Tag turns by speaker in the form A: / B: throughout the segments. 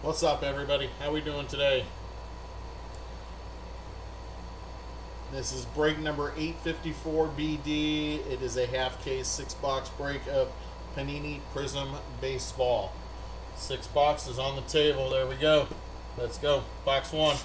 A: What's up, everybody? How we doing today? This is break number 854 BD. It is a half case 6-box break of Panini Prizm baseball. 6 boxes on the table. There we go. Let's go. Box 1.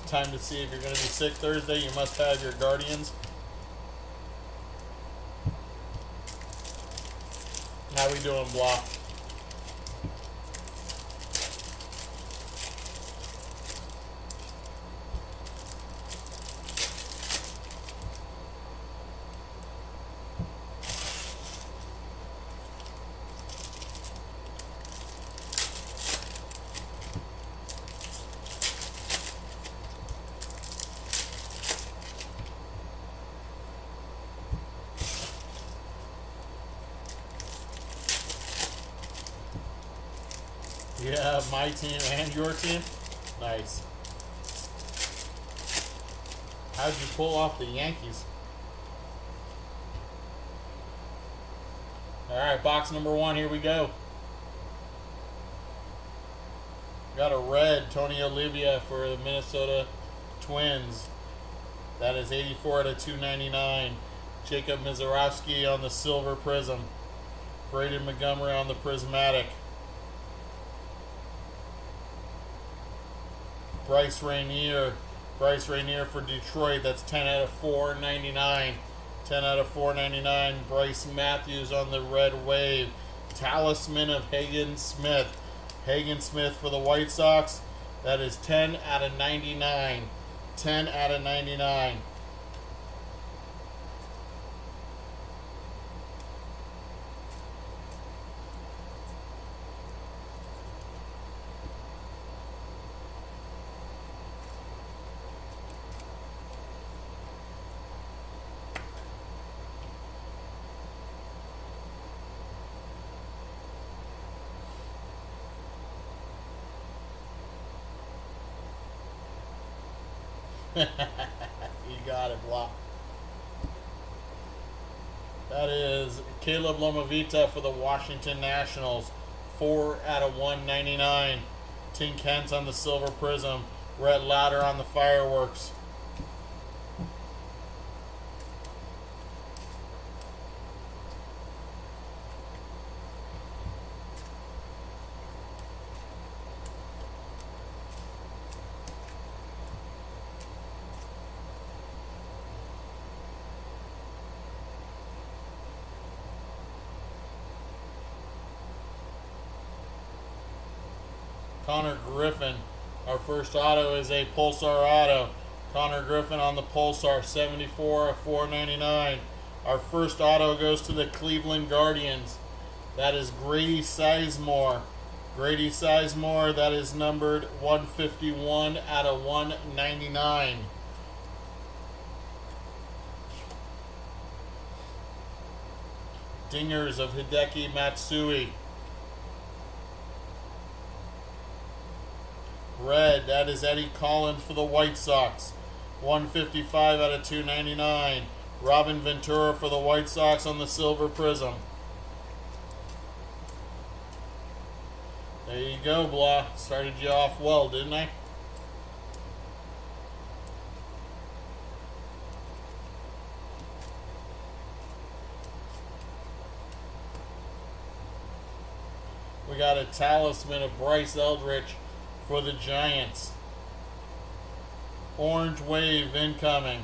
A: Time to see if you're going to be sick Thursday. You must have your Guardians. How we doing, Blah? Yeah, my team and your team. Nice. How'd you pull off the Yankees? Alright, box number 1, here we go. Got a red, Tony Olivia for the Minnesota Twins. That is 84 out of 299. Jacob Mizorowski on the silver prism. Braden Montgomery on the prismatic. Bryce Rainier for Detroit. That's 10 out of 499. 10 out of 499. Bryce Matthews on the red wave. Talisman of Hagen Smith. Hagen Smith for the White Sox. That is 10 out of 99. 10 out of 99. You got it, Blah. That is Caleb Lomavita for the Washington Nationals. 4 out of 199. Tim Kent on the silver prism. Red Ladder on the fireworks. Connor Griffin. Our first auto is a Pulsar auto. Connor Griffin on the Pulsar, 74 of 499. Our first auto goes to the Cleveland Guardians. That is Grady Sizemore. Grady Sizemore, that is numbered 151 out of 199. Dingers of Hideki Matsui. Red, that is Eddie Collins for the White Sox. 155 out of 299. Robin Ventura for the White Sox on the silver prism. There you go, Blah. Started you off well, didn't I? We got a Talisman of Bryce Eldridge for the Giants. Orange Wave incoming.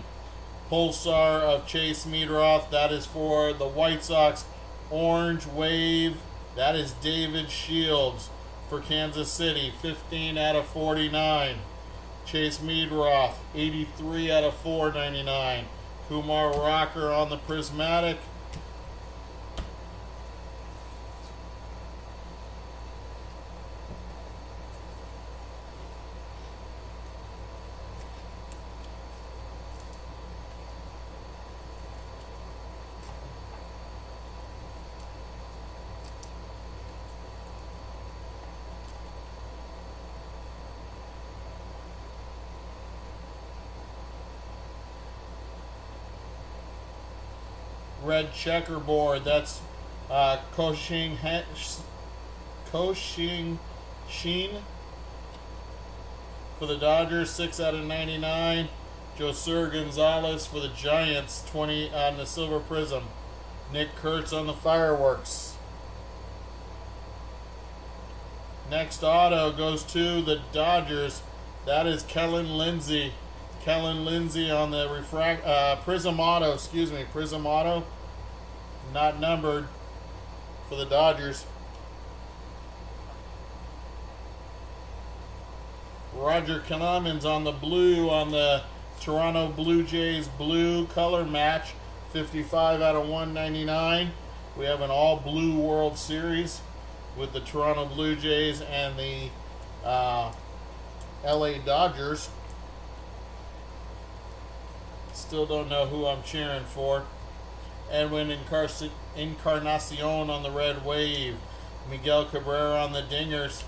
A: Pulsar of Chase Meadroth. That is for the White Sox. Orange Wave. That is David Shields for Kansas City. 15 out of 49. Chase Meadroth. 83 out of 499. Kumar Rocker on the prismatic. red checkerboard. That's Koshing Sheen for the Dodgers, 6 out of 99. Josur Gonzalez for the Giants, 20 on the silver prism. Nick Kurtz on the fireworks. Next auto goes to the Dodgers. That is Kellen Lindsey. Kellen Lindsey on the Prizm auto, Prizm auto, not numbered for the Dodgers. Roger Clemens on the blue on the Toronto Blue Jays blue color match, 55 out of 199. We have an all blue World Series with the Toronto Blue Jays and the LA Dodgers. Still don't know who I'm cheering for. Edwin Encarnacion on the red wave. Miguel Cabrera on the dingers.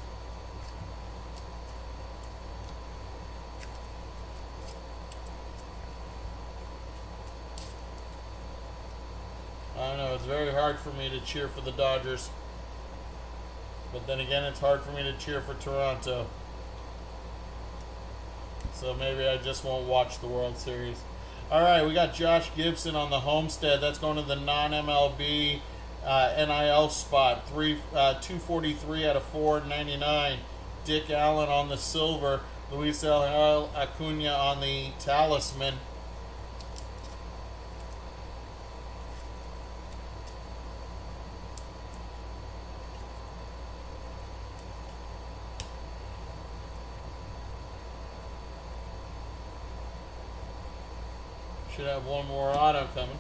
A: I don't know, it's very hard for me to cheer for the Dodgers. But then again, it's hard for me to cheer for Toronto. So maybe I just won't watch the World Series. Alright, we got Josh Gibson on the Homestead. That's going to the non-MLB NIL spot. 243 out of 499. Dick Allen on the silver. Luis El Acuna on the Talisman. Should have one more auto coming.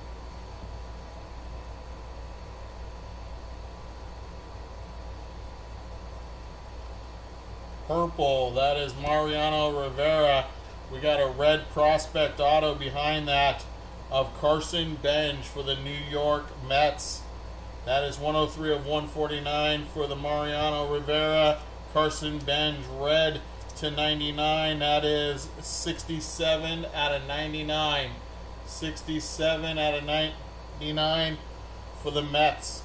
A: Purple, that is Mariano Rivera. We got a red prospect auto behind that of Carson Bench for the New York Mets. That is 103 of 149 for the Mariano Rivera. Carson Bench red to 99. That is 67 out of 99. 67 out of 99 for the Mets.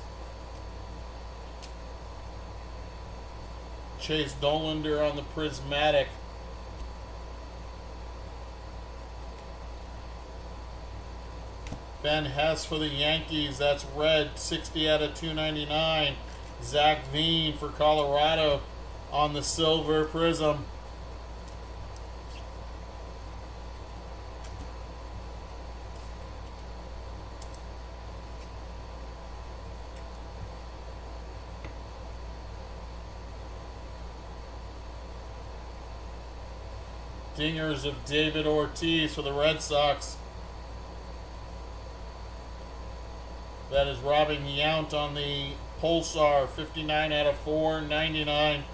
A: Chase Dollander on the Prismatic. Ben Hess for the Yankees. That's red. 60 out of 299. Zach Veen for Colorado on the silver prism. Dingers of David Ortiz for the Red Sox. That is Robin Yount on the Pulsar, 59 out of 499.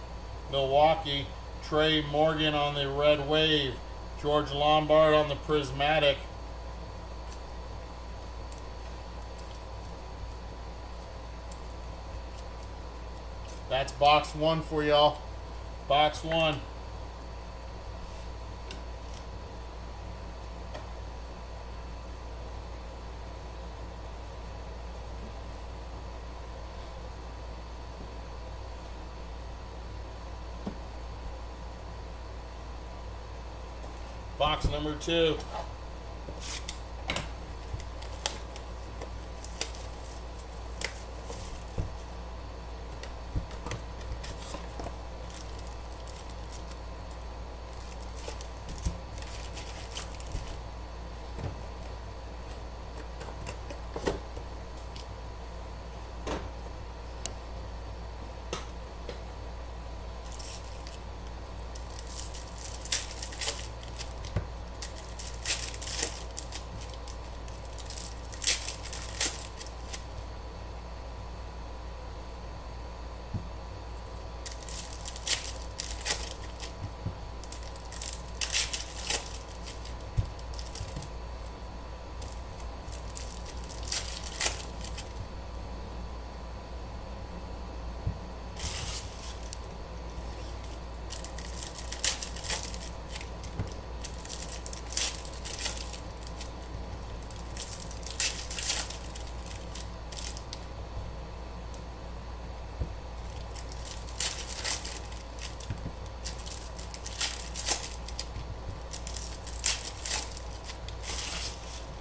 A: Milwaukee. Trey Morgan on the Red Wave. George Lombard on the Prismatic. That's box one for y'all. Box one. Box number two.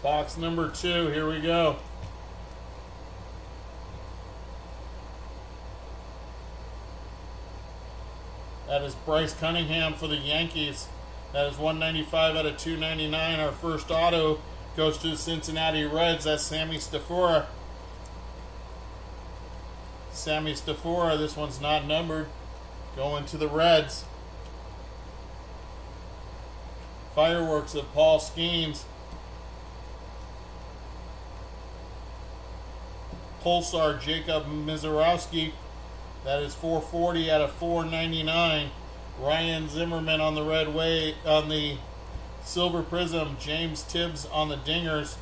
A: Box number 2, here we go. That is Bryce Cunningham for the Yankees. That is 195 out of 299. Our first auto goes to the Cincinnati Reds. That's Sammy Stafora. Sammy Stafora, this one's not numbered. Going to the Reds. Fireworks of Paul Skeens. Pulsar Jacob Mizorowski. That is 440 out of 499. Ryan Zimmerman on the on the Silver Prism. James Tibbs on the Dingers.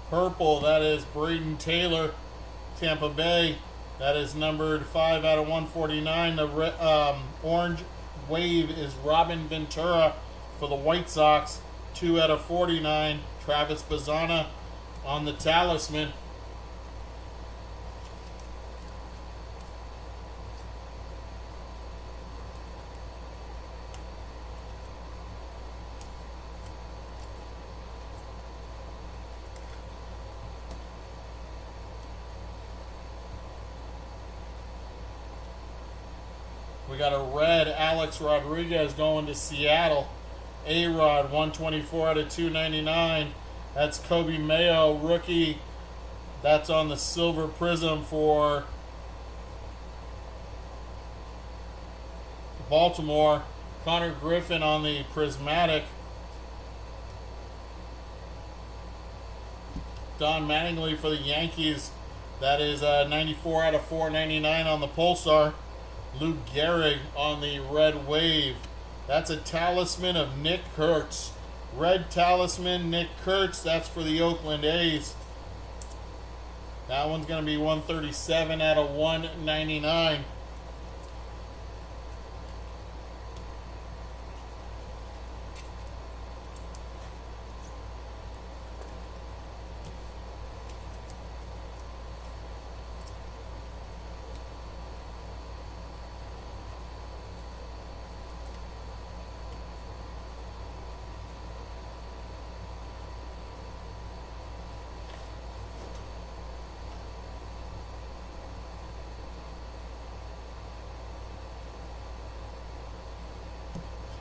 A: Purple, that is Braden Taylor, Tampa Bay. That is numbered 5 out of 149. The orange wave is Robin Ventura for the White Sox, 2 out of 49. Travis Bazzana on the Talisman. We got a red Alex Rodriguez going to Seattle. A-Rod, 124 out of 299. That's Kobe Mayo, rookie. That's on the Silver Prism for Baltimore. Connor Griffin on the Prismatic. Don Mattingly for the Yankees. That is 94 out of 499 on the Pulsar. Lou Gehrig on the Red Wave. That's a Talisman of Nick Kurtz. Red Talisman, Nick Kurtz. That's for the Oakland A's. That one's going to be 137 out of 199.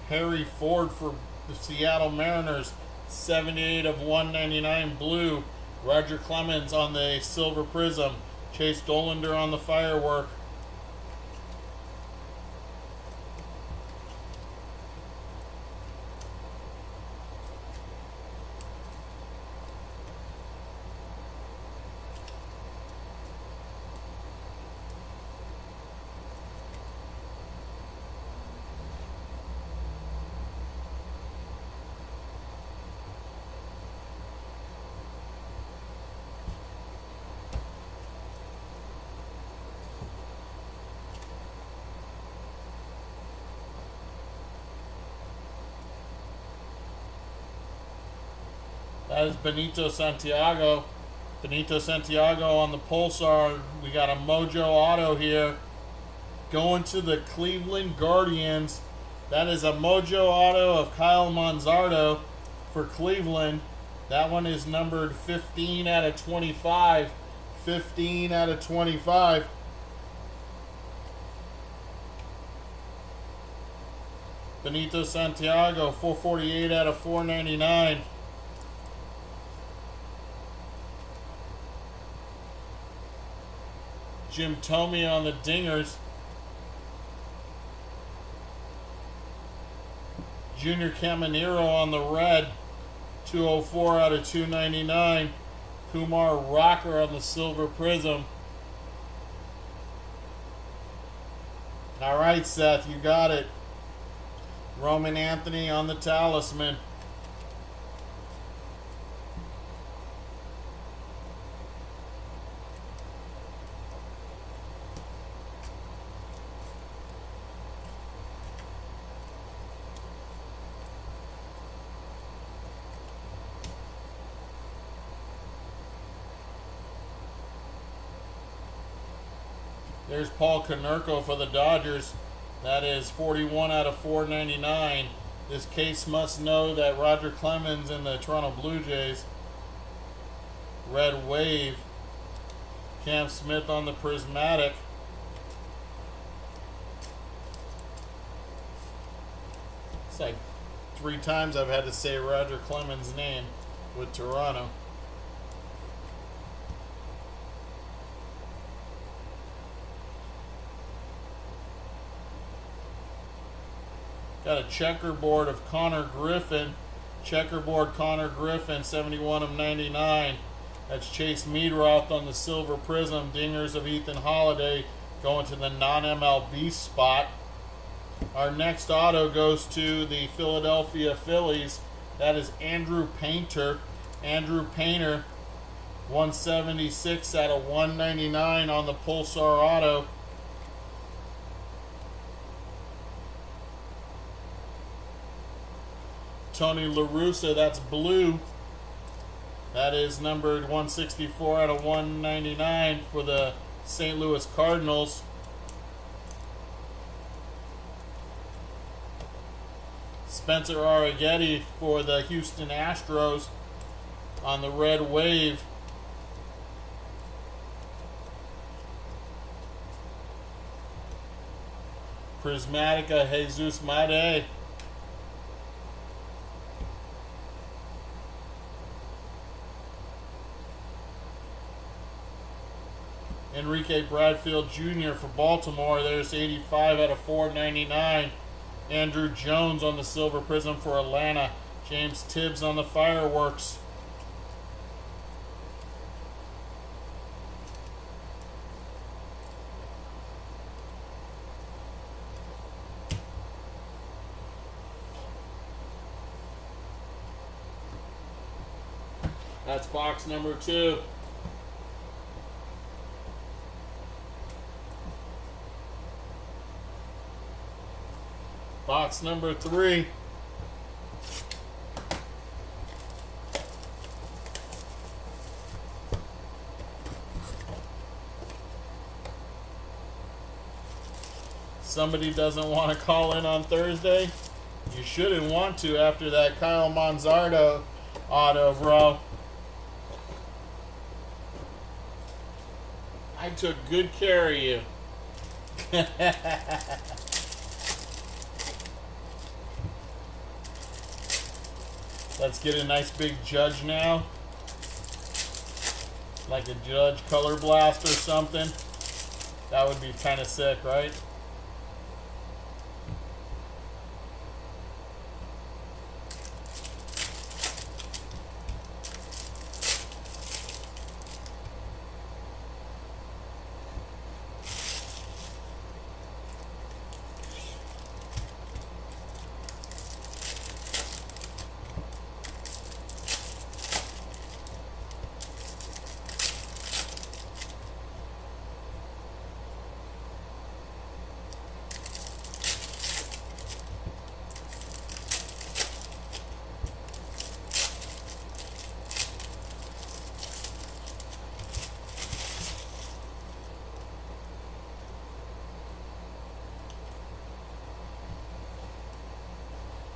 A: Harry Ford for the Seattle Mariners, 78 of 199 blue. Roger Clemens on the Silver Prism. Chase Dollander on the Firework. That is Benito Santiago. Benito Santiago on the Pulsar. We got a Mojo Auto here. Going to the Cleveland Guardians. That is a Mojo Auto of Kyle Manzardo for Cleveland. That one is numbered 15 out of 25. 15 out of 25. Benito Santiago, 448 out of 499. Jim Thome on the Dingers. Junior Caminero on the red. 204 out of 299. Kumar Rocker on the Silver Prism. All right, Seth, you got it. Roman Anthony on the Talisman. There's Paul Konerko for the Dodgers. That is 41 out of 499. This case must know that Roger Clemens in the Toronto Blue Jays. Red Wave. Cam Smith on the Prismatic. It's like 3 times I've had to say Roger Clemens' name with Toronto. Got a checkerboard of Connor Griffin. Checkerboard Connor Griffin, 71 of 99. That's Chase Meadroth on the Silver Prism. Dingers of Ethan Holiday going to the non-MLB spot. Our next auto goes to the Philadelphia Phillies. That is Andrew Painter. Andrew Painter, 176 out of 199 on the Pulsar auto. Tony La Russa, that's blue. That is numbered 164 out of 199 for the St. Louis Cardinals. Spencer Arrighetti for the Houston Astros on the Red Wave. Prismatica Jesus Made. Enrique Bradfield Jr. for Baltimore. There's 85 out of 499. Andrew Jones on the Silver Prism for Atlanta. James Tibbs on the Fireworks. That's box number 2. Box number 3. Somebody doesn't want to call in on Thursday? You shouldn't want to after that Kyle Manzardo auto, bro. I took good care of you. Let's get a nice big Judge now. Like a Judge Color Blast or something. That would be kind of sick, right?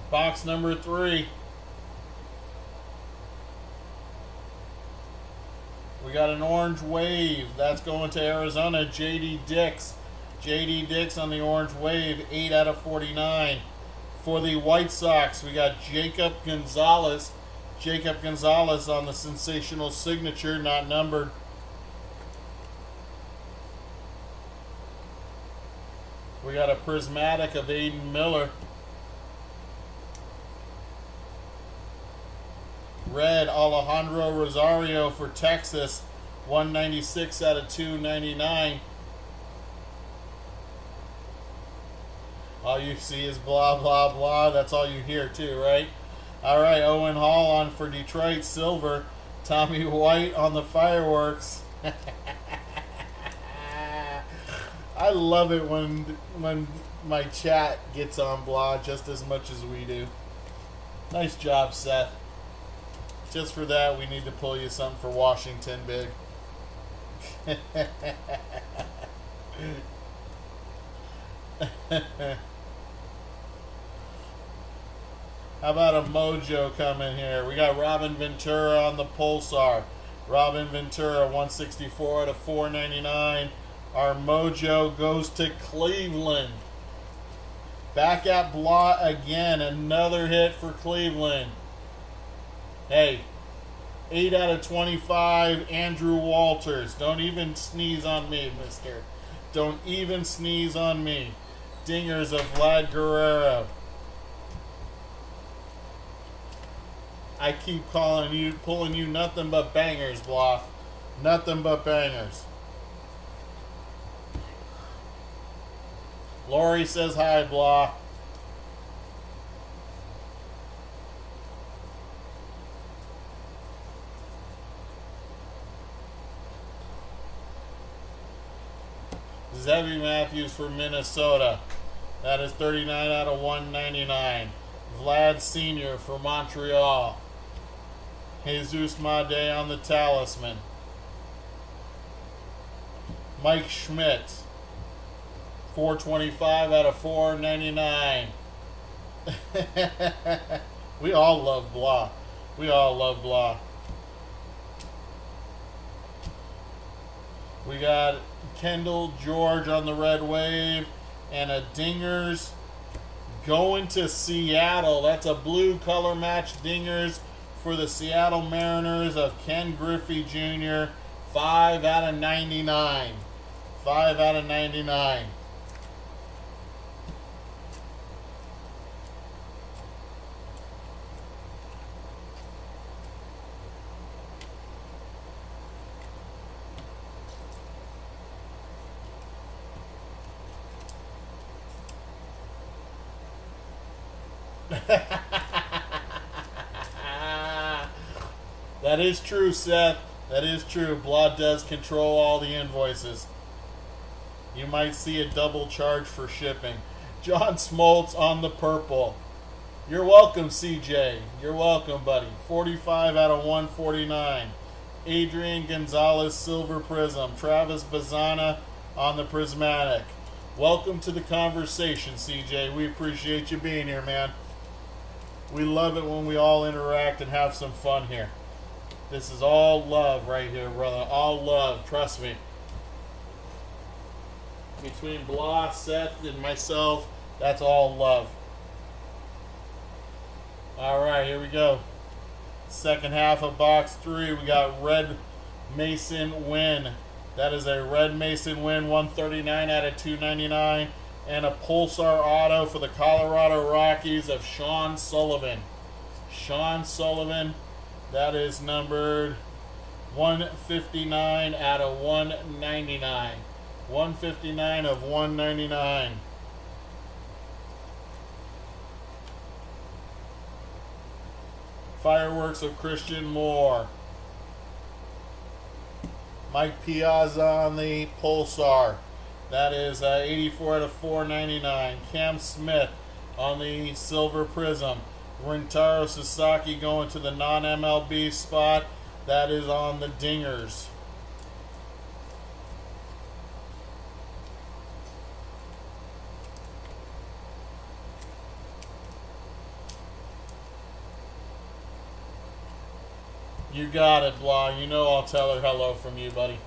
A: Box number 3. We got an Orange Wave. That's going to Arizona. J.D. Dix. J.D. Dix on the Orange Wave. 8 out of 49. For the White Sox, we got Jacob Gonzalez. Jacob Gonzalez on the sensational signature, not numbered. We got a Prismatic of Aiden Miller. Red Alejandro Rosario for Texas, 196 out of 299. All you see is blah, blah, blah. That's all you hear too, right? All right, Owen Hall on for Detroit, silver. Tommy White on the Fireworks. I love it when my chat gets on blah just as much as we do. Nice job, Seth. Just for that, we need to pull you something for Washington, big. How about a mojo coming here? We got Robin Ventura on the Pulsar. Robin Ventura, 164 out of 499. Our mojo goes to Cleveland. Back at Blah again. Another hit for Cleveland. Hey, 8 out of 25, Andrew Walters. Don't even sneeze on me, mister. Don't even sneeze on me. Dingers of Vlad Guerrero. I keep pulling you nothing but bangers, Blah. Nothing but bangers. Lori says hi, Blah. Zebby Matthews for Minnesota. That is 39 out of 199. Vlad Sr. for Montreal. Jesus Made on the Talisman. Mike Schmidt. 425 out of 499. We all love Blah. We all love Blah. We got Kendall George on the Red Wave and a Dingers going to Seattle. That's a blue color match Dingers for the Seattle Mariners of Ken Griffey Jr. 5 out of 99. 5 out of 99. That is true, Seth. That is true. Blah does control all the invoices. You might see a double charge for shipping. John Smoltz on the purple. You're welcome, CJ. You're welcome, buddy. 45 out of 149. Adrian Gonzalez, Silver Prism. Travis Bazana on the Prismatic. Welcome to the conversation, CJ. We appreciate you being here, man. We love it when we all interact and have some fun here. This is all love right here, brother. All love. Trust me. Between Blah, Seth, and myself, that's all love. All right, here we go. Second half of box 3. We got Red Mason Win. That is a Red Mason Win, 139 out of 299. And a Pulsar Auto for the Colorado Rockies of Sean Sullivan. Sean Sullivan. That is numbered 159 out of 199. 159 of 199. Fireworks of Christian Moore. Mike Piazza on the Pulsar. That is 84 out of 499. Cam Smith on the Silver Prism. Rintaro Sasaki going to the non-MLB spot. That is on the Dingers. You got it, Blah. You know I'll tell her hello from you, buddy.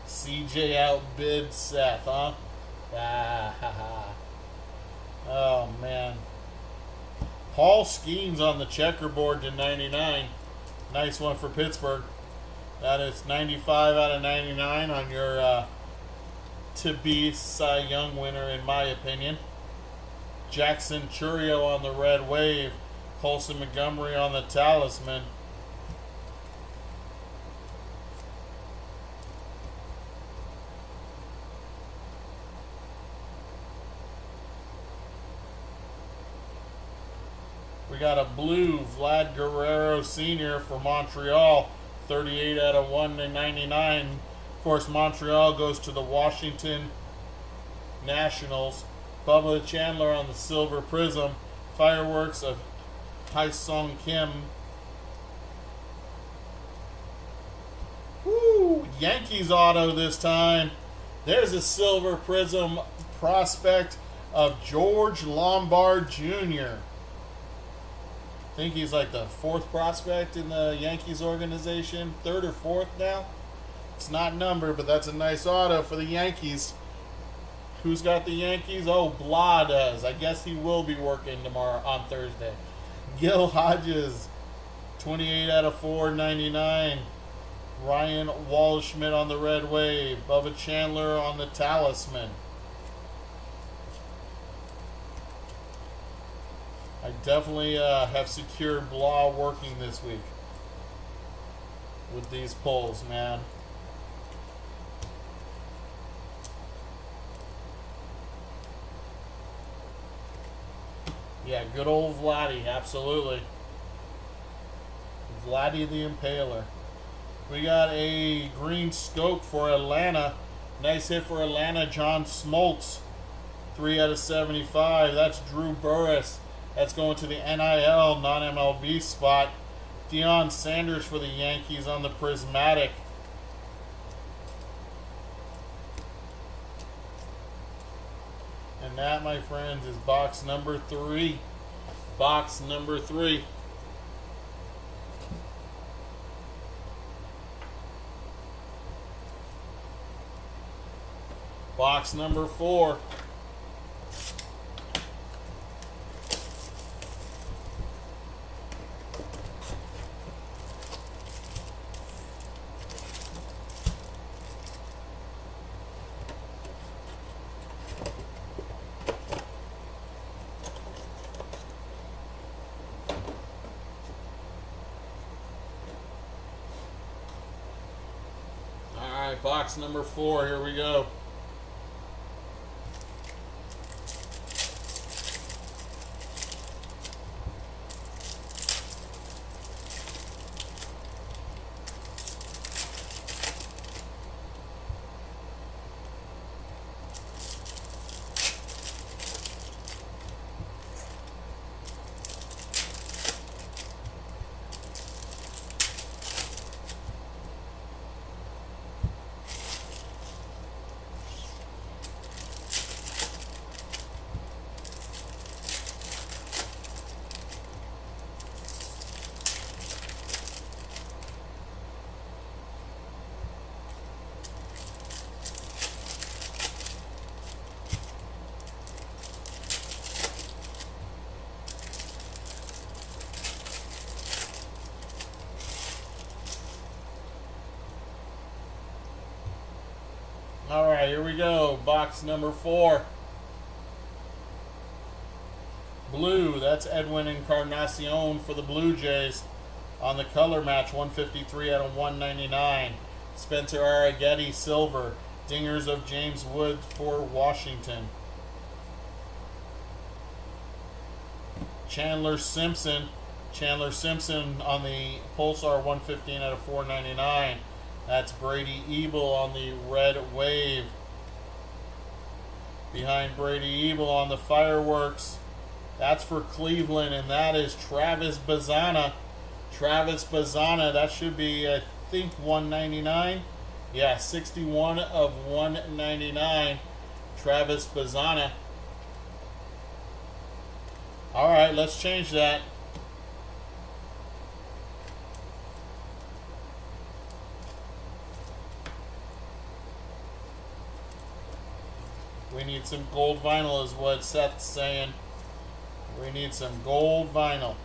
A: CJ outbid Seth, huh? Oh, man. Paul Skeens on the checkerboard to 99. Nice one for Pittsburgh. That is 95 out of 99 on your to-be Cy Young winner, in my opinion. Jackson Churio on the Red Wave. Colson Montgomery on the Talisman. We got a blue Vlad Guerrero Sr. for Montreal, 38 out of 199. Of course, Montreal goes to the Washington Nationals. Bubba Chandler on the Silver Prism. Fireworks of Hai Sung Kim. Yankees auto this time. There's a silver prism prospect of George Lombard Jr. I think he's like the 4th prospect in the Yankees organization. 3rd or 4th now. It's not numbered, but that's a nice auto for the Yankees. Who's got the Yankees? Oh, Blah does. I guess he will be working tomorrow on Thursday. Gil Hodges, 28 out of 499. Ryan Waldschmidt on the Red Wave. Bubba Chandler on the Talisman. I definitely have secured Blah working this week with these pulls, man. Yeah, good old Vladdy, absolutely. Vladdy the Impaler. We got a green scope for Atlanta. Nice hit for Atlanta, John Smoltz. 3 out of 75. That's Drew Burress. That's going to the NIL, non-MLB spot. Deion Sanders for the Yankees on the Prismatic. And that, my friends, is box number 3. Box number 3. Box number 4. Alright, box number 4, here we go. Alright, here we go. Box number 4. Blue, that's Edwin Encarnacion for the Blue Jays. On the color match, 153 out of 199. Spencer Arrighetti, silver. Dingers of James Wood for Washington. Chandler Simpson on the Pulsar, 115 out of 499. That's Brady Ebel on the Red Wave. Behind Brady Ebel on the Fireworks, that's for Cleveland, and that is Travis Bazzana. Travis Bazzana, that should be, I think, 199. Yeah, 61 of 199. Travis Bazzana. Alright, let's change that. We need some gold vinyl is what Seth's saying. We need some gold vinyl.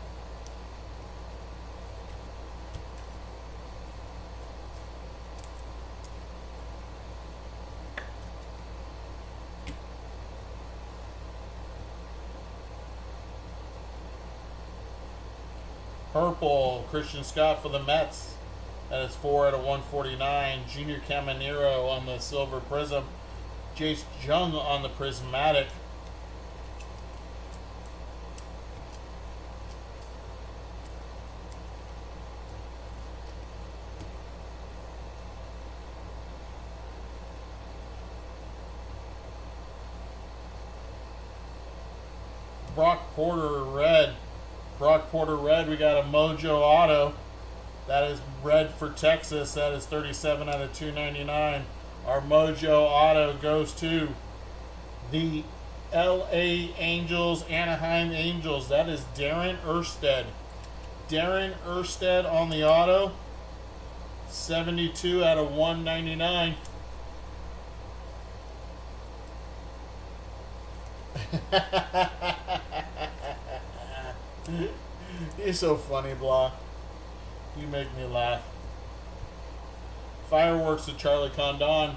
A: Purple, Christian Scott for the Mets. That is 4 out of 149. Junior Caminero on the Silver Prism. Jace Jung on the Prismatic. Brock Porter red. We got a Mojo auto. That is red for Texas. That is 37 out of 299. Our Mojo Auto goes to the LA Angels, Anaheim Angels. That is Darren Erstead. Darren Erstead on the auto. 72 out of 199. You're so funny, Blah. You make me laugh. Fireworks to Charlie Condon.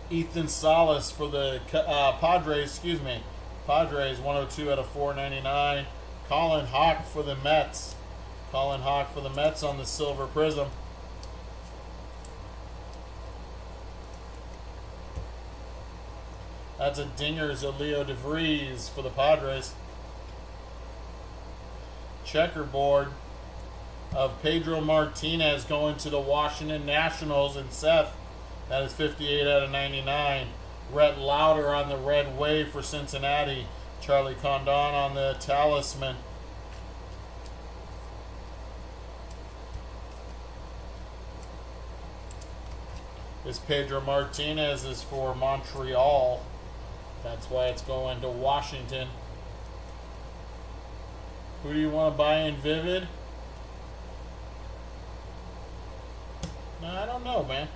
A: Ethan Salas for the Padres, excuse me. Padres, 102 out of 499. Colin Hawk for the Mets. Colin Hawk for the Mets on the Silver Prism. That's a dingers of Leo DeVries for the Padres. Checkerboard of Pedro Martinez going to the Washington Nationals and Seth. That is 58 out of 99. Rhett Lauder on the Red Wave for Cincinnati. Charlie Condon on the Talisman. This Pedro Martinez is for Montreal. That's why it's going to Washington. Who do you want to buy in Vivid? No, I don't know, man.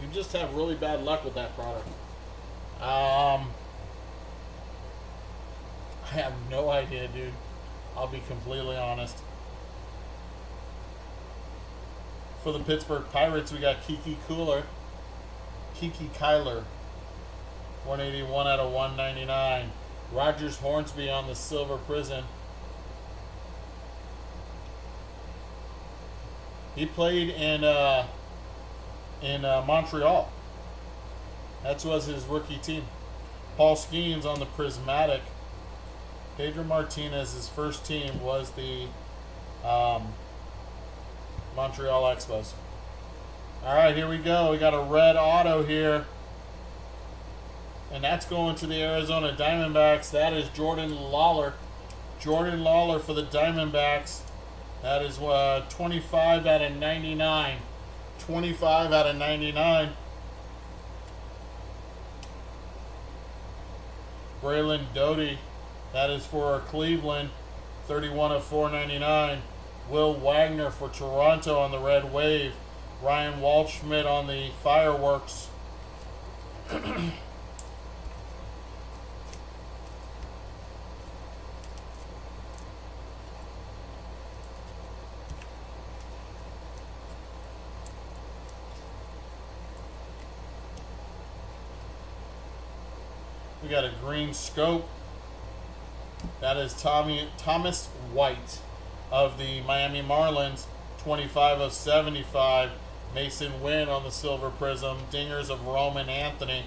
A: You just have really bad luck with that product. I have no idea, dude. I'll be completely honest. For the Pittsburgh Pirates, we got Kiki Kyler. 181 out of 199. Rogers Hornsby on the Silver Prism. He played in Montreal. That was his rookie team. Paul Skeens on the Prismatic. Pedro Martinez's first team was the Montreal Expos. All right, here we go. We got a red auto here. And that's going to the Arizona Diamondbacks. That is Jordan Lawler. Jordan Lawler for the Diamondbacks. That is 25 out of 99. 25 out of 99. Braylon Doty. That is for Cleveland. 31 of 499. Will Wagner for Toronto on the Red Wave. Ryan Waldschmidt on the Fireworks. We got a green scope. That is Thomas White of the Miami Marlins. 25 of 75. Mason Wynn on the Silver Prism. Dingers of Roman Anthony.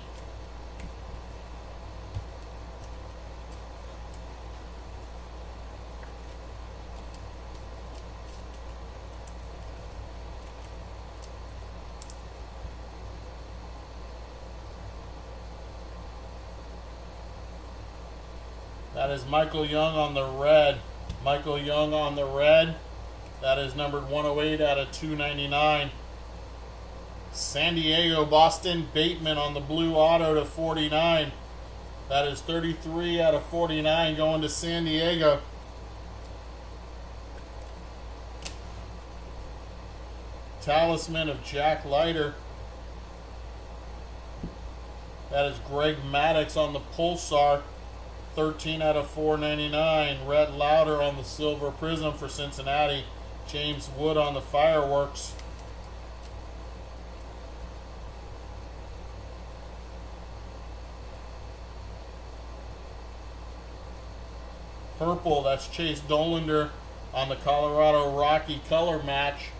A: That is Michael Young on the red. Michael Young on the red. That is numbered 108 out of 299. San Diego, Boston Bateman on the blue auto to 49. That is 33 out of 49 going to San Diego. Talisman of Jack Leiter. That is Greg Maddux on the Pulsar. 13 out of 499. Rhett Lauder on the Silver Prism for Cincinnati. James Wood on the Fireworks. Purple, that's Chase Dollander on the Colorado Rocky color match.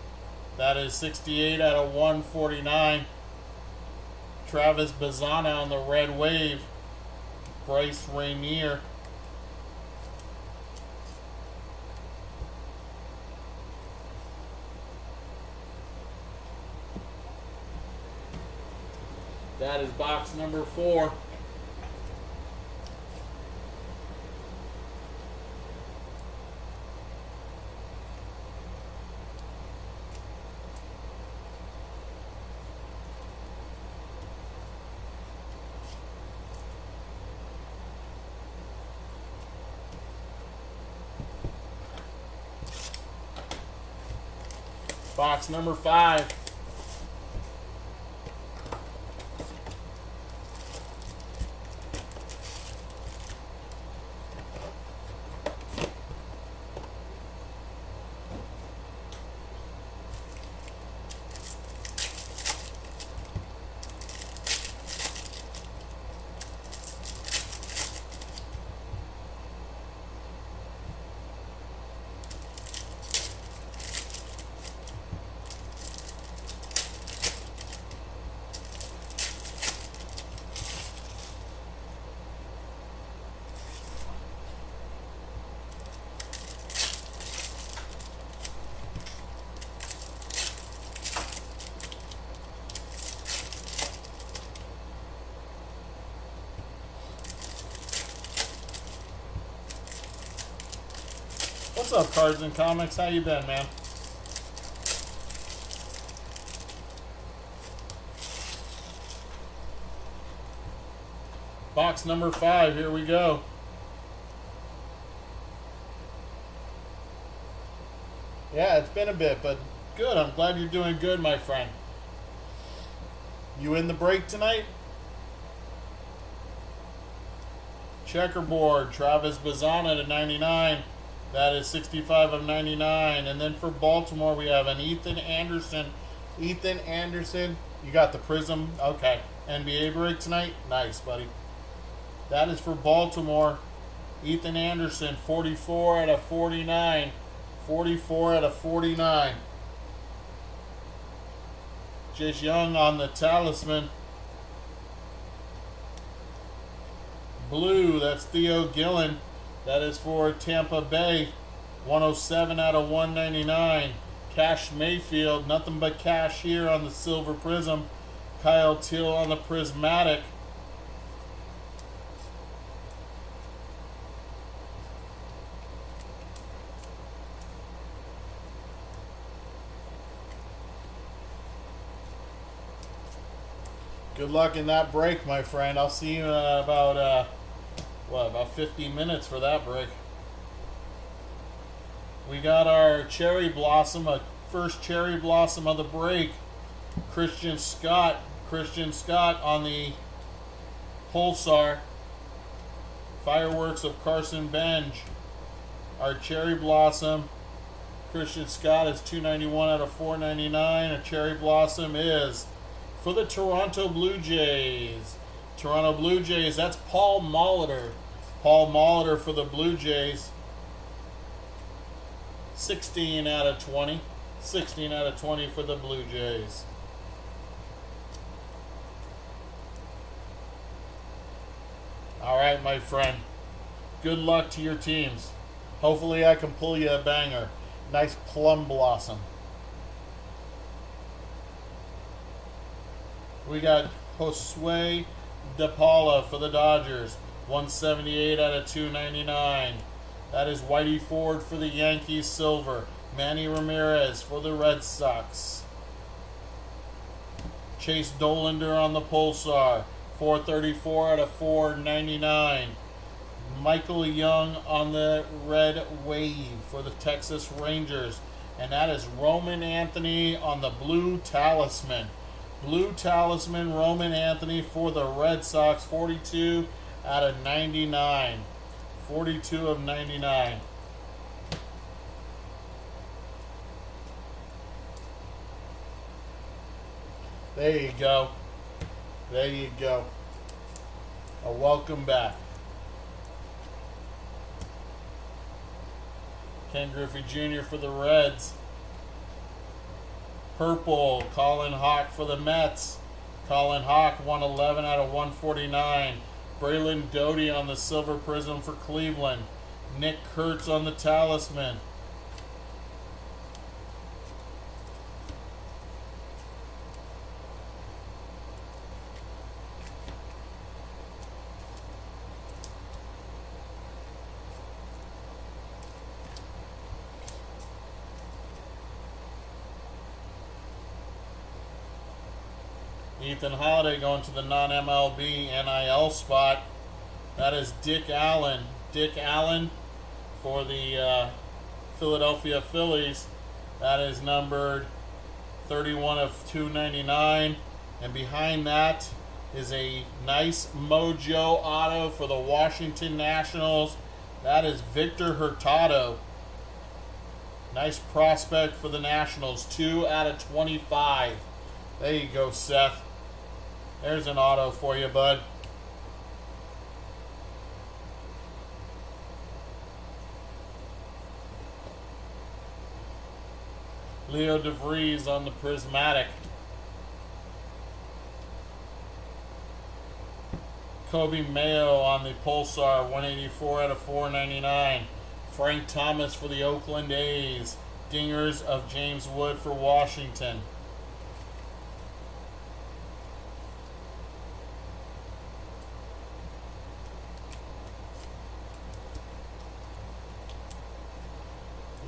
A: That is 68 out of 149. Travis Bazzana on the Red Wave. Bryce Rainier. That is box number 4. Box number 5. What's up, Cards and Comics? How you been, man? Box number 5. Here we go. Yeah, it's been a bit, but good. I'm glad you're doing good, my friend. You in the break tonight? Checkerboard, Travis Bazana to 99. That is 65 of 99. And then for Baltimore, we have an Ethan Anderson. Ethan Anderson, you got the Prizm. Okay. NBA break tonight? Nice, buddy. That is for Baltimore. Ethan Anderson, 44 out of 49. 44 out of 49. Chase Young on the Talisman. Blue, that's Theo Gillen. That is for Tampa Bay. 107 out of 199. Cash Mayfield, nothing but cash here on the Silver Prizm. Kyle Till on the Prismatic. Good luck in that break, my friend. I'll see you in about 15 minutes for that break. We got our Cherry Blossom, a first Cherry Blossom of the break. Christian Scott on the Pulsar. Fireworks of Carson Bench. Our Cherry Blossom, Christian Scott is 291 out of 499. A Cherry Blossom is for the Toronto Blue Jays. Toronto Blue Jays, that's Paul Molitor. Paul Molitor for the Blue Jays. 16 out of 20. 16 out of 20 for the Blue Jays. All right, my friend. Good luck to your teams. Hopefully I can pull you a banger. Nice Plum Blossom. We got Josue De Paula for the Dodgers. 178 out of 299. That is Whitey Ford for the Yankees, silver. Manny Ramirez for the Red Sox. Chase Dolander on the Pulsar. 434 out of 499. Michael Young on the Red Wave for the Texas Rangers. And that is Roman Anthony on the Blue Talisman. Blue Talisman, Roman Anthony for the Red Sox. 42 out of 99. 42 of 99. There you go. There you go. A welcome back. Ken Griffey Jr. for the Reds. Purple, Colin Hawk for the Mets. Colin Hawk, 111 out of 149. Braylon Doty on the Silver Prizm for Cleveland. Nick Kurtz on the Talisman. Ethan Holiday going to the non-MLB NIL spot. That is Dick Allen. Dick Allen for the Philadelphia Phillies. That is numbered 31 of 299. And behind that is a nice Mojo auto for the Washington Nationals. That is Victor Hurtado. Nice prospect for the Nationals. 2 out of 25. There you go, Seth. There's an auto for you, bud. Leo DeVries on the Prismatic. Kobe Mayo on the Pulsar, 184 out of 499. Frank Thomas for the Oakland A's. Dingers of James Wood for Washington.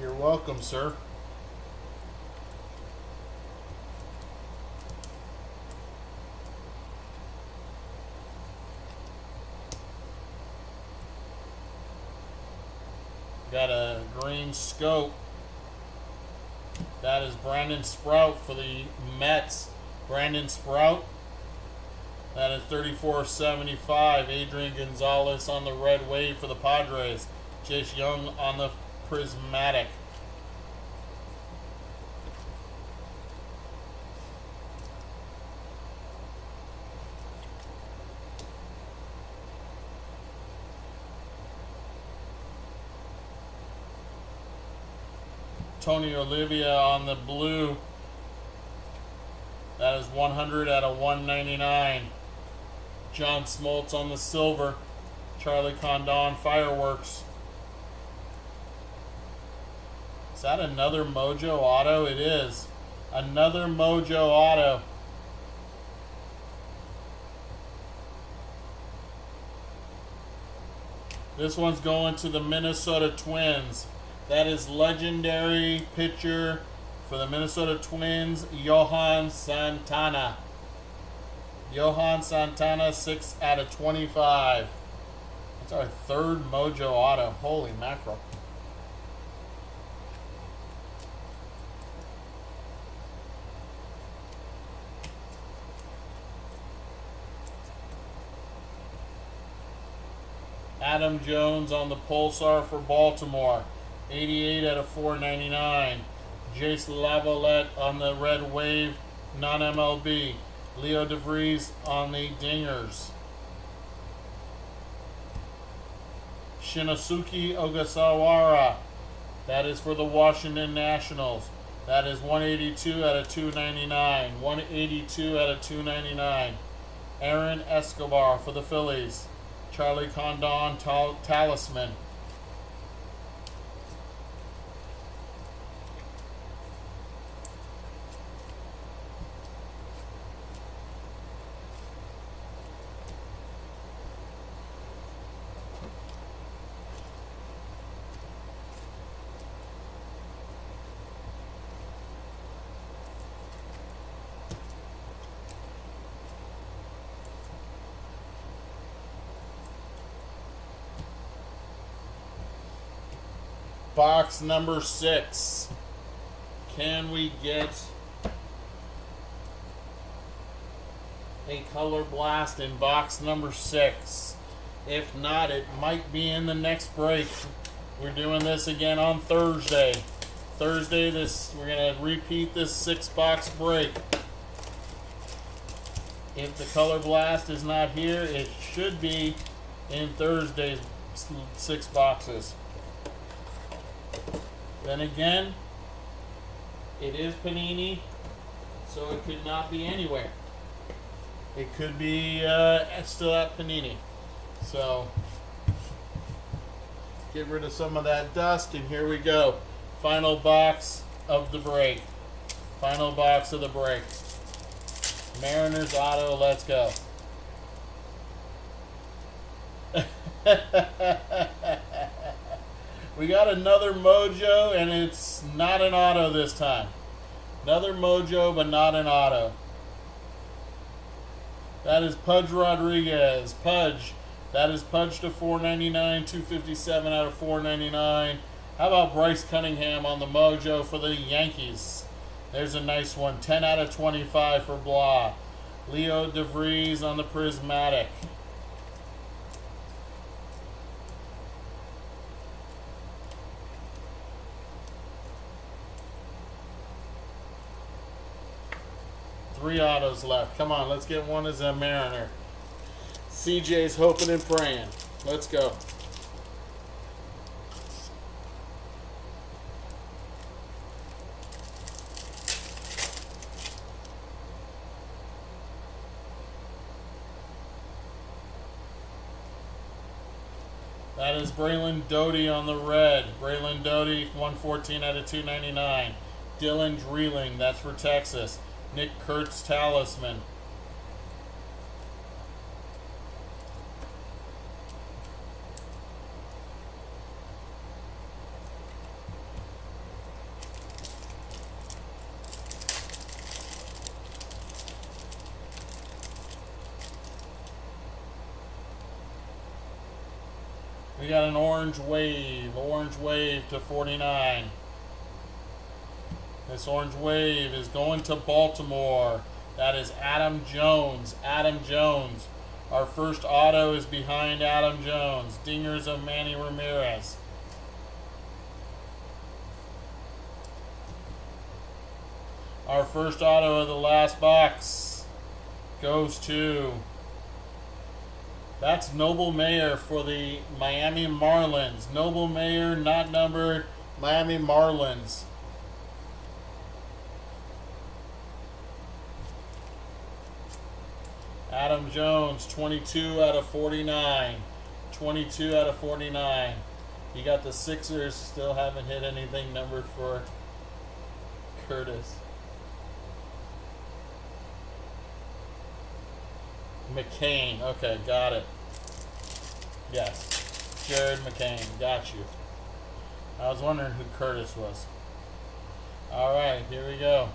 A: You're welcome, sir. Got a green scope. That is Brandon Sprout for the Mets. Brandon Sprout. That is 34.75. Adrian Gonzalez on the red wave for the Padres. Chase Young on the Prismatic. Tony Olivia on the blue. That is 100 out of 199. John Smoltz on the silver. Charlie Condon Fireworks. Is that another Mojo auto? It is. Another Mojo auto. This one's going to the Minnesota Twins. That is legendary pitcher for the Minnesota Twins, Johan Santana. Johan Santana, 6 out of 25. That's our third Mojo auto. Holy mackerel. Adam Jones on the Pulsar for Baltimore. 88 out of 499. Jace Lavalette on the red wave, non-MLB. Leo DeVries on the dingers. Shinosuke Ogasawara. That is for the Washington Nationals. That is 182 out of 299. 182 out of 299. Aaron Escobar for the Phillies. Charlie Condon Talisman. Box number 6. Can we get a color blast in box number 6? If not, it might be in the next break. We're doing this again on Thursday. We're going to repeat this 6-box break. If the color blast is not here, it should be in Thursday's 6 boxes. Then again, it is Panini, so it could not be anywhere. It could be still at Panini. So, get rid of some of that dust, and here we go. Final box of the break. Final box of the break. Mariners auto, let's go. We got another Mojo, and it's not an auto this time. Another Mojo, but not an auto. That is Pudge Rodriguez. Pudge. That is Pudge to 499, 257 out of 499. How about Bryce Cunningham on the Mojo for the Yankees? There's a nice one. 10 out of 25 for Blah. Leo DeVries on the Prismatic. Three autos left. Come on, let's get one as a Mariner. CJ's hoping and praying. Let's go. That is Braylon Doty on the red. Braylon Doty, 114 out of 299. Dylan Dreeling, that's for Texas. Nick Kurtz Talisman. We got an orange wave to 49. This orange wave is going to Baltimore. That is Adam Jones. Adam Jones. Our first auto is behind Adam Jones. Dingers of Manny Ramirez. Our first auto of the last box goes to... That's Noble Mayer for the Miami Marlins. Noble Mayer, not numbered, Miami Marlins. Adam Jones, 22 out of 49. 22 out of 49. You got the Sixers, still haven't hit anything numbered for Curtis. McCain. Okay, got it. Yes. Jared McCain. Got you. I was wondering who Curtis was. Alright, here we go.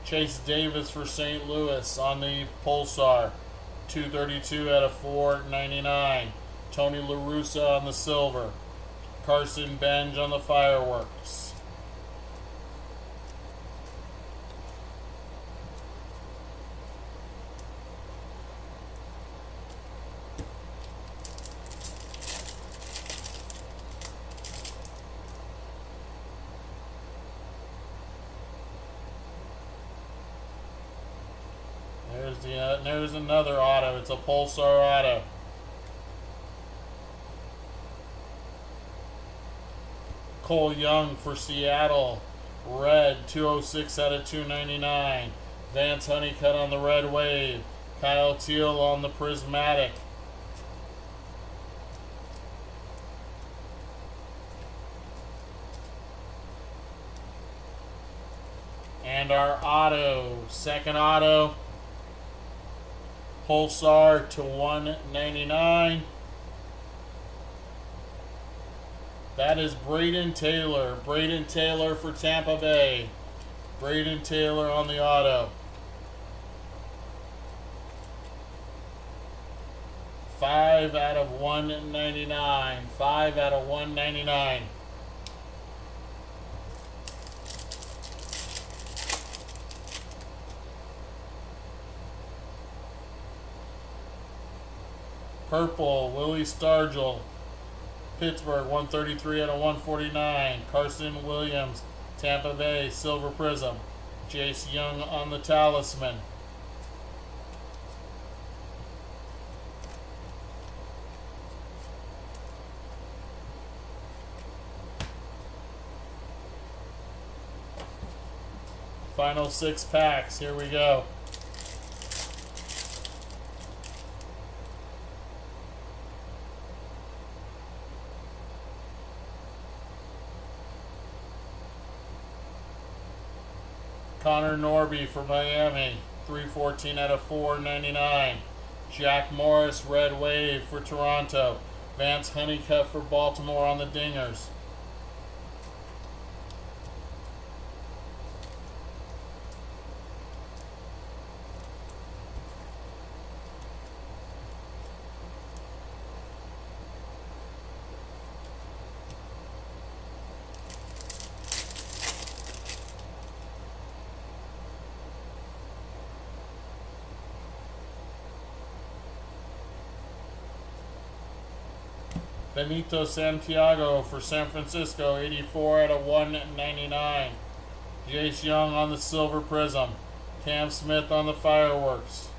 A: Chase Davis for St. Louis on the Pulsar. 232 out of 499. Tony La Russa on the silver. Carson Benj on the fireworks. There's another auto. It's a Pulsar auto. Cole Young for Seattle. Red, 206 out of 299. Vance Honeycutt on the red wave. Kyle Teal on the prismatic. And our auto, second auto, Pulsar to 199. That is Braden Taylor. Braden Taylor for Tampa Bay. Braden Taylor on the auto. 5 out of 199. 5 out of 199. Purple, Willie Stargell. Pittsburgh, 133 out of 149. Carson Williams, Tampa Bay, Silver Prism. Jace Young on the Talisman. Final 6 packs. Here we go. Connor Norby for Miami, 314 out of 499. Jack Morris, red wave for Toronto. Vance Honeycutt for Baltimore on the Dingers. Benito Santiago for San Francisco, 84 out of 199. Jace Young on the Silver Prism. Cam Smith on the Fireworks.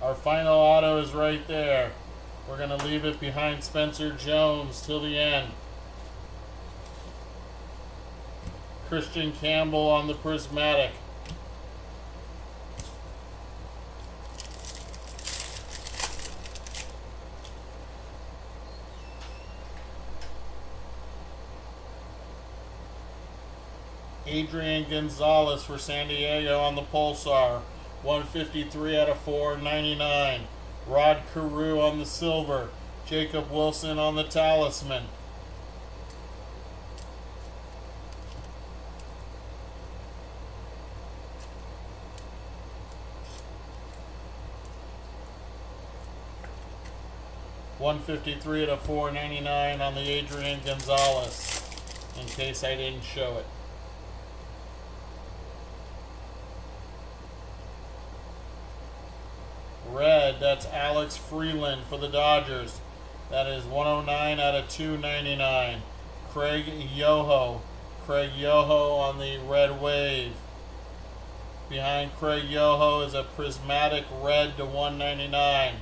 A: Our final auto is right there. We're going to leave it behind Spencer Jones till the end. Christian Campbell on the Prismatic. Adrian Gonzalez for San Diego on the Pulsar. 153 out of 499. Rod Carew on the Silver. Jacob Wilson on the Talisman. $153 out of $4.99 on the Adrian Gonzalez, in case I didn't show it. Red, that's Alex Freeland for the Dodgers. That is 109 out of 299. Craig Yoho. Craig Yoho on the Red Wave. Behind Craig Yoho is a prismatic red to 199.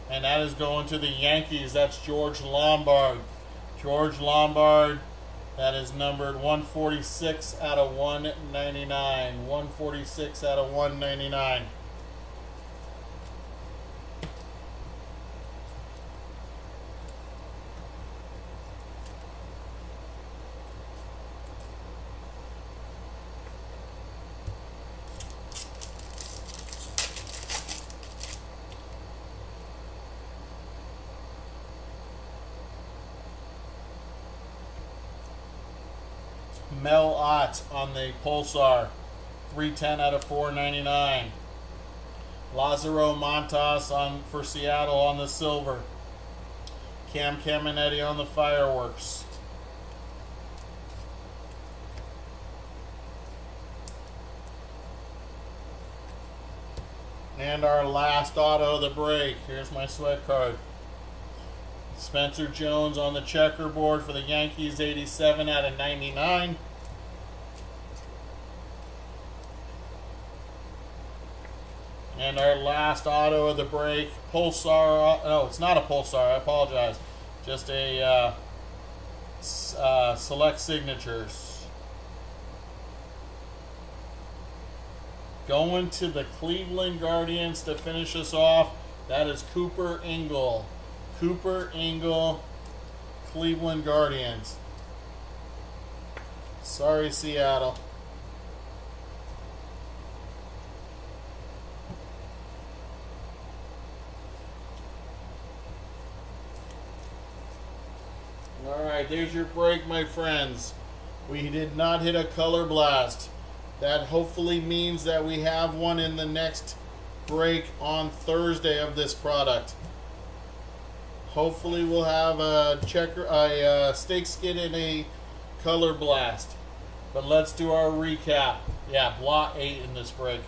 A: And that is going to the Yankees. That's George Lombard. George Lombard, that is numbered 146 out of 199. 146 out of 199. Mel Ott on the Pulsar, 310 out of 499. Lazaro Montas for Seattle on the Silver. Cam Caminetti on the Fireworks. And our last auto of the break. Here's my sweat card. Spencer Jones on the checkerboard for the Yankees, 87 out of 99. And our last auto of the break, Pulsar. No, it's not a Pulsar. I apologize. Just a select signatures. Going to the Cleveland Guardians to finish us off. That is Cooper Ingle. Cooper Ingle, Cleveland Guardians. Sorry, Seattle. Alright, there's your break, my friends. We did not hit a color blast. That hopefully means that we have one in the next break on Thursday of this product. Hopefully we'll have a stake skid and a color blast. But let's do our recap. Yeah, Blot 8 in this break.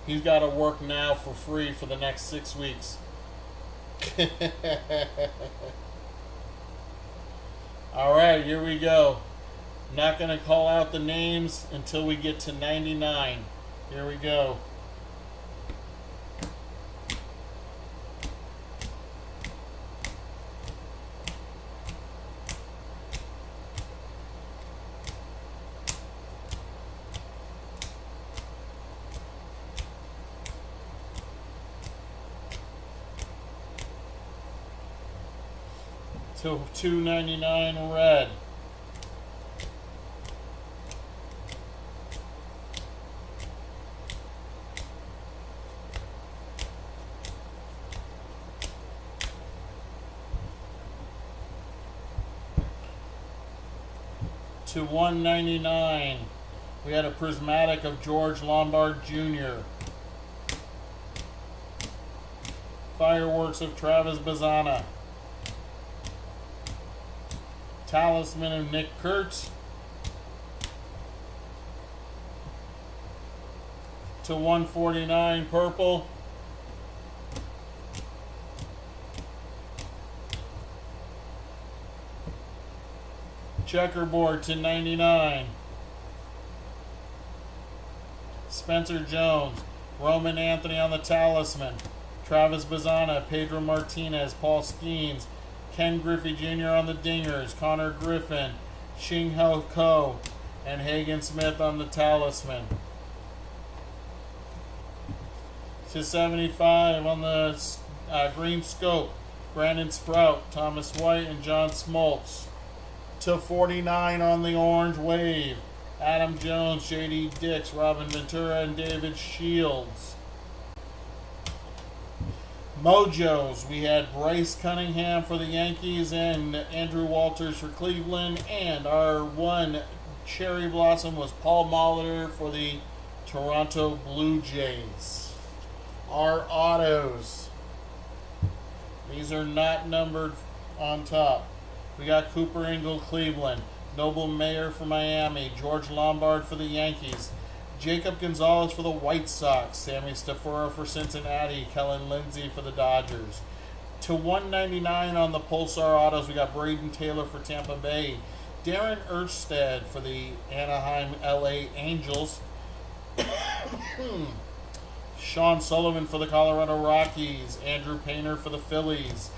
A: He's got to work now for free for the next 6 weeks. Alright, here we go. Not going to call out the names until we get to 99. Here we go. To 299 red. To 199, we had a prismatic of George Lombard Jr. Fireworks of Travis Bazzana. Talisman of Nick Kurtz. To 149 purple. Checkerboard to 99. Spencer Jones. Roman Anthony on the Talisman. Travis Bazzana. Pedro Martinez. Paul Skeens. Ken Griffey Jr. on the Dingers. Connor Griffin. Shing Ho Ko. And Hagen Smith on the Talisman. To 75 on the green scope. Brandon Sprout. Thomas White and John Smoltz. To 49 on the orange wave. Adam Jones, J.D. Dix, Robin Ventura, and David Shields. Mojos, we had Bryce Cunningham for the Yankees and Andrew Walters for Cleveland. And our one cherry blossom was Paul Molitor for the Toronto Blue Jays. Our autos. These are not numbered on top. We got Cooper Ingle, Cleveland. Noble Mayer for Miami. George Lombard for the Yankees. Jacob Gonzalez for the White Sox. Sammy Stafura for Cincinnati. Kellen Lindsey for the Dodgers. To 199 on the Pulsar autos, we got Braden Taylor for Tampa Bay. Darren Erstad for the Anaheim LA Angels. Sean Sullivan for the Colorado Rockies. Andrew Painter for the Phillies.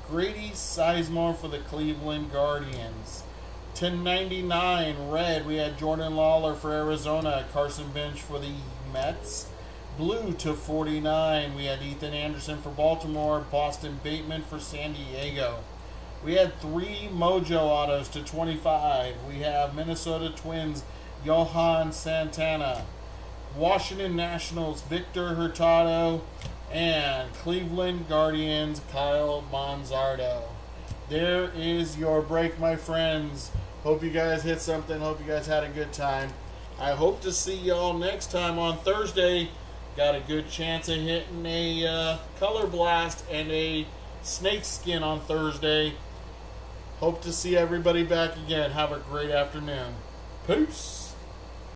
A: Grady Sizemore for the Cleveland Guardians. To 99 red, we had Jordan Lawler for Arizona. Carson Bench for the Mets. Blue to 49, we had Ethan Anderson for Baltimore. Boston Bateman for San Diego. We had 3 Mojo autos to 25. We have Minnesota Twins, Johan Santana. Washington Nationals, Victor Hurtado. And Cleveland Guardians, Kyle Manzardo. There is your break, my friends. Hope you guys hit something. Hope you guys had a good time. I hope to see y'all next time on Thursday. Got a good chance of hitting a Color Blast and a Snake Skin on Thursday. Hope to see everybody back again. Have a great afternoon. Peace.